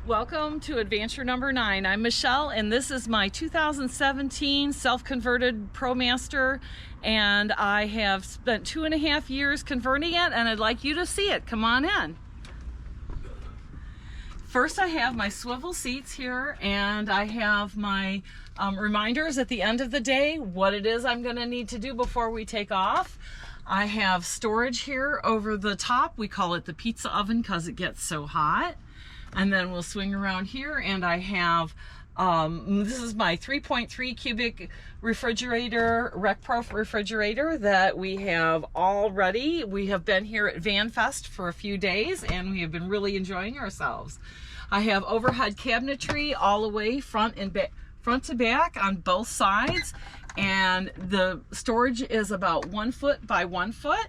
Welcome to adventure number 9. I'm Michelle and this is my 2017 self-converted ProMaster, and I have spent 2.5 years converting it, and I'd like you to see it. Come on in. First, I have my swivel seats here, and I have my reminders at the end of the day, what it is I'm going to need to do before we take off. I have storage here over the top. We call it the pizza oven because it gets so hot. And then we'll swing around here, and I have, this is my 3.3 cubic refrigerator, RecPro refrigerator that we have all ready. We have been here at VanFest for a few days, and we have been really enjoying ourselves. I have overhead cabinetry all the way front to back on both sides, and the storage is about 1 foot by 1 foot.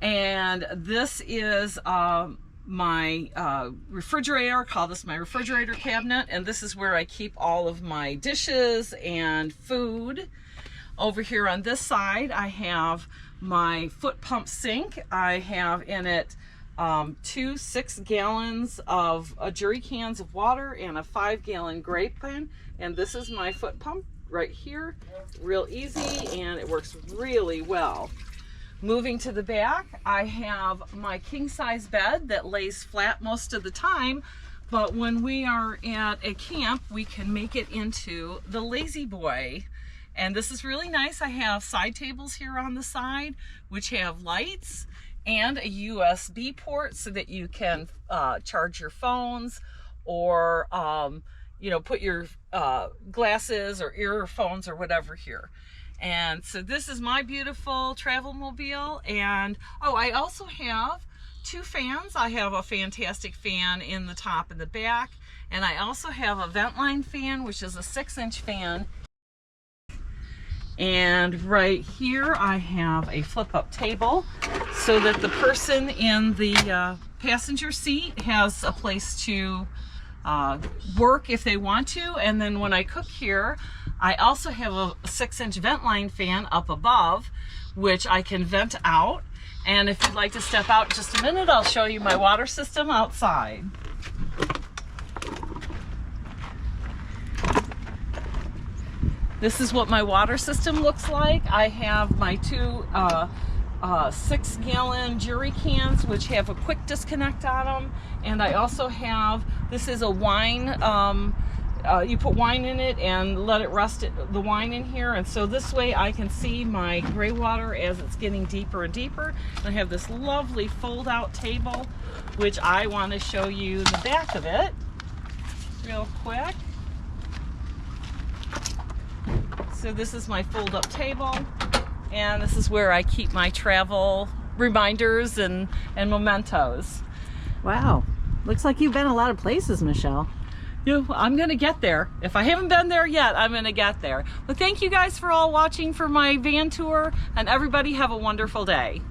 And this is my refrigerator. Call this my refrigerator cabinet, and this is where I keep all of my dishes and food. Over here on this side I have my foot pump sink. I have in it 2 6-gallons of jerry cans of water and a 5-gallon grape pan, and this is my foot pump right here. Real easy, and it works really well. Moving to the back, I have my king-size bed that lays flat most of the time, but when we are at a camp, we can make it into the lazy boy. And this is really nice. I have side tables here on the side, which have lights and a USB port so that you can charge your phones, or you know, put your glasses or earphones or whatever here. And so this is my beautiful travel mobile. And oh, I also have 2 fans. I have a fantastic fan in the top and the back, and I also have a vent line fan, which is a 6-inch fan. And right here I have a flip-up table so that the person in the passenger seat has a place to work if they want to. And then when I cook here, I also have a 6-inch vent line fan up above, which I can vent out. And if you'd like to step out just a minute, I'll show you my water system outside. This is what my water system looks like. I have my 2 6-gallon jerry cans, which have a quick disconnect on them. And I also have, this is a wine, you put wine in it and let it rest the wine in here, and so this way I can see my gray water as it's getting deeper and deeper. And I have this lovely fold-out table, which I want to show you the back of it real quick. So this is my fold-up table, and this is where I keep my travel reminders and mementos. Wow, looks like you've been a lot of places, Michelle. I'm gonna get there. If I haven't been there yet, I'm gonna get there. But thank you guys for all watching for my van tour, and everybody have a wonderful day.